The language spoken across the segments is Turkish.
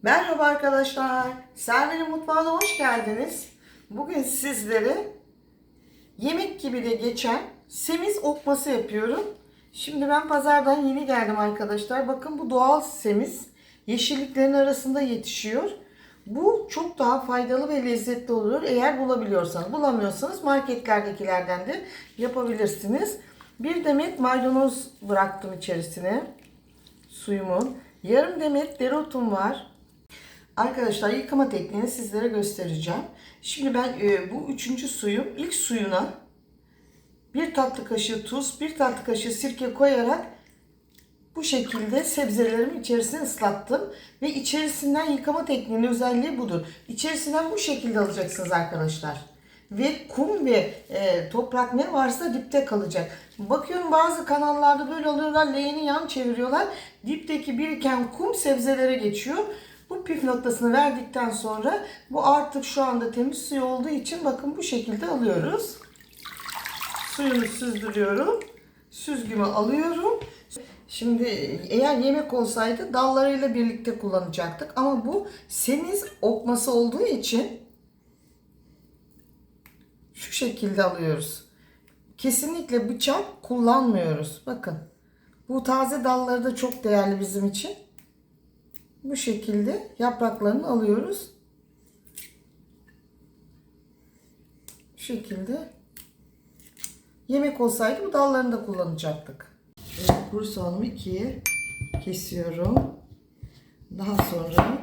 Merhaba arkadaşlar. Server'in mutfağına hoş geldiniz. Bugün sizlere yemek gibi de geçen semiz okması yapıyorum. Şimdi ben pazardan yeni geldim arkadaşlar. Bakın bu doğal semiz. Yeşilliklerin arasında yetişiyor. Bu çok daha faydalı ve lezzetli oluyor. Eğer bulabiliyorsanız. Bulamıyorsanız marketlerdekilerden de yapabilirsiniz. Bir demet maydanoz bıraktım içerisine. Suyumun. Yarım demet dereotum var. Arkadaşlar yıkama tekniğini sizlere göstereceğim. Şimdi ben bu üçüncü suyum. İlk suyuna bir tatlı kaşığı tuz, bir tatlı kaşığı sirke koyarak bu şekilde sebzelerimi içerisine ıslattım. Ve içerisinden yıkama tekniğinin özelliği budur. İçerisinden bu şekilde alacaksınız arkadaşlar. Ve kum ve toprak ne varsa dipte kalacak. Bakıyorum bazı kanallarda böyle alıyorlar, leğeni yan çeviriyorlar. Dipteki biriken kum sebzelere geçiyor. Bu püf noktasını verdikten sonra bu artık şu anda temiz suyu olduğu için bakın bu şekilde alıyoruz. Suyunu süzdürüyorum. Süzgümü alıyorum. Şimdi eğer yemek olsaydı dallarıyla birlikte kullanacaktık. Ama bu semiz okması olduğu için şu şekilde alıyoruz. Kesinlikle bıçak kullanmıyoruz. Bakın bu taze dalları da çok değerli bizim için. Bu şekilde yapraklarını alıyoruz. Şu şekilde. Yemek olsaydı bu dallarını da kullanacaktık. Kuru soğanımı ikiye kesiyorum. Daha sonra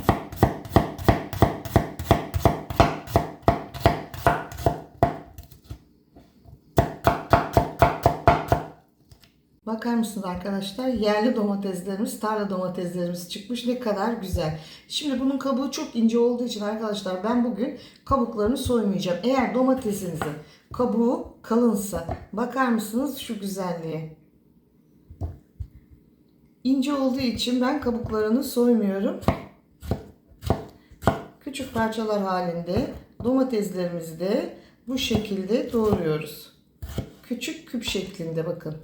bakar mısınız arkadaşlar? Yerli domateslerimiz, tarla domateslerimiz çıkmış. Ne kadar güzel. Şimdi bunun kabuğu çok ince olduğu için arkadaşlar ben bugün kabuklarını soymayacağım. Eğer domatesinizin kabuğu kalınsa bakar mısınız şu güzelliğe? İnce olduğu için ben kabuklarını soymuyorum. Küçük parçalar halinde domateslerimizi de bu şekilde doğruyoruz. Küçük küp şeklinde bakın.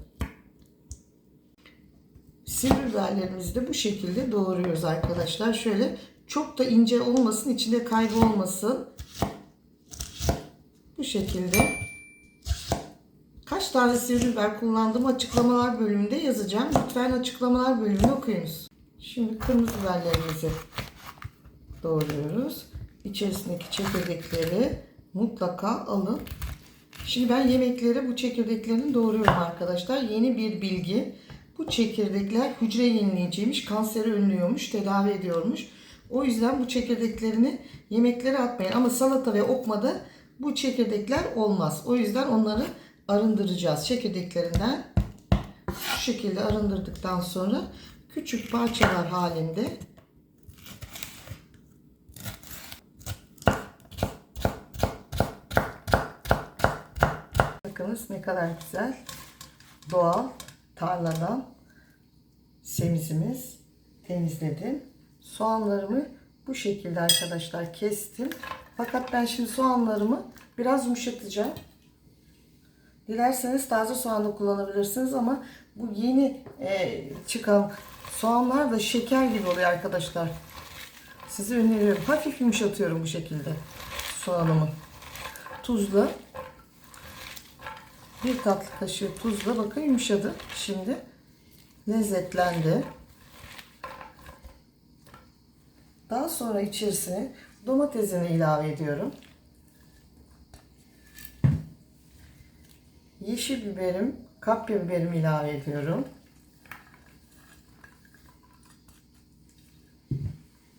Sivri biberlerimizi de bu şekilde doğruyoruz arkadaşlar. Şöyle çok da ince olmasın, içinde kaybolmasın. Bu şekilde. Kaç tane sivri biber kullandığımı açıklamalar bölümünde yazacağım. Lütfen açıklamalar bölümünü okuyunuz. Şimdi kırmızı biberlerimizi doğruyoruz. İçerisindeki çekirdekleri mutlaka alın. Şimdi ben yemekleri bu çekirdeklerini doğruyorum arkadaşlar. Yeni bir bilgi. Bu çekirdekler hücre yenileyiciymiş, kanseri önlüyormuş, tedavi ediyormuş. O yüzden bu çekirdeklerini yemeklere atmayın. Ama salata ve okmada bu çekirdekler olmaz. O yüzden onları arındıracağız çekirdeklerinden. Şu şekilde arındırdıktan sonra küçük parçalar halinde bakınız ne kadar güzel doğal tarladan semizimiz temizledim. Soğanlarımı bu şekilde arkadaşlar kestim. Fakat ben şimdi soğanlarımı biraz yumuşatacağım. Dilerseniz taze soğan da kullanabilirsiniz ama bu yeni çıkan soğanlar da şeker gibi oluyor arkadaşlar. Size öneriyorum. Hafif yumuşatıyorum bu şekilde soğanımı. Tuzla. Bir tatlı kaşığı tuzla bakın yumuşadı. Şimdi lezzetlendi. Daha sonra içerisine domatesini ilave ediyorum. Yeşil biberim, kapya biberimi ilave ediyorum.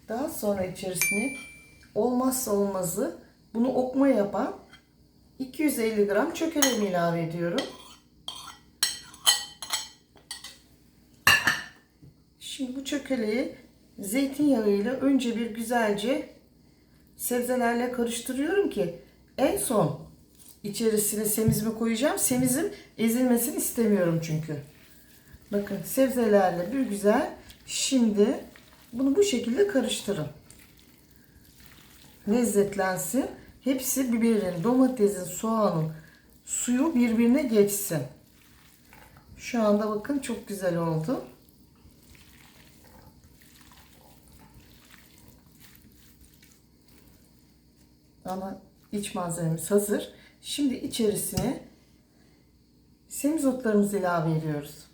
Daha sonra içerisine olmazsa olmazı bunu okma yapan 250 gram çökelemi ilave ediyorum. Şimdi bu çökeleği zeytinyağıyla önce bir güzelce sebzelerle karıştırıyorum ki en son içerisine semizimi koyacağım. Semizim ezilmesini istemiyorum çünkü. Bakın sebzelerle bir güzel şimdi bunu bu şekilde karıştırın. Lezzetlensin. Hepsi biberin, domatesin, soğanın suyu birbirine geçsin. Şu anda bakın çok güzel oldu. Ama iç malzememiz hazır. Şimdi içerisine semizotlarımızı ilave ediyoruz.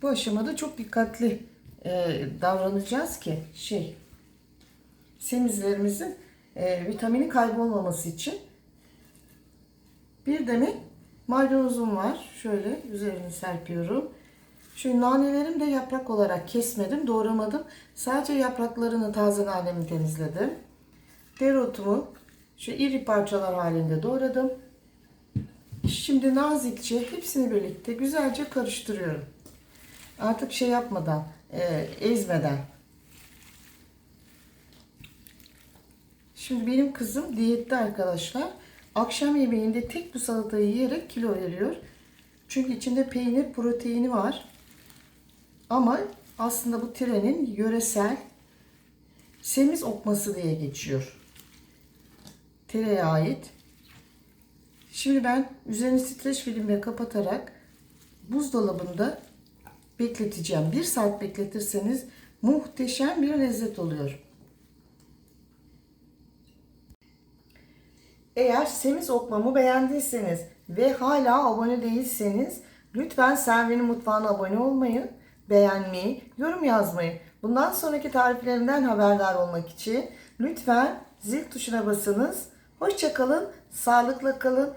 Bu aşamada çok dikkatli davranacağız ki semizlerimizin vitamini kaybolmaması için. Bir demet maydanozum var. Şöyle üzerine serpiyorum. Şu nanelerim de yaprak olarak kesmedim, doğramadım. Sadece yapraklarını, taze nanemi temizledim. Dereotumu şu iri parçalar halinde doğradım. Şimdi nazikçe hepsini birlikte güzelce karıştırıyorum. Artık şey yapmadan, ezmeden. Şimdi benim kızım diyette arkadaşlar. Akşam yemeğinde tek bu salatayı yiyerek kilo veriyor. Çünkü içinde peynir, proteini var. Ama aslında bu Tire'nin yöresel semiz okması diye geçiyor. Tire'ye ait. Şimdi ben üzerini streç filmle kapatarak buzdolabında bekleteceğim. 1 saat bekletirseniz muhteşem bir lezzet oluyor. Eğer semiz okmamı beğendiyseniz ve hala abone değilseniz lütfen Selvi'nin mutfağına abone olmayı, beğenmeyi, yorum yazmayı. Bundan sonraki tariflerimden haberdar olmak için lütfen zil tuşuna basınız. Hoşça kalın, sağlıkla kalın.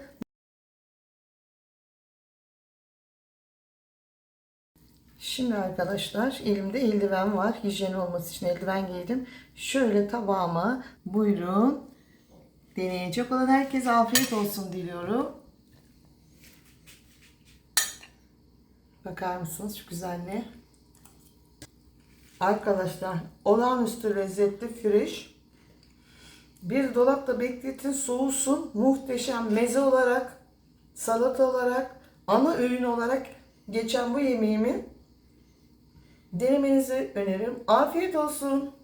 Şimdi arkadaşlar elimde eldiven var. Hijyen olması için eldiven giydim. Şöyle tabağıma buyurun. Deneyecek olan herkese afiyet olsun diliyorum. Bakar mısınız şu güzelliğe? Arkadaşlar olağanüstü lezzetli fresh. Bir dolapta bekletin, soğusun. Muhteşem meze olarak, salata olarak, ana öğün olarak geçen bu yemeğimi denemenizi öneririm. Afiyet olsun.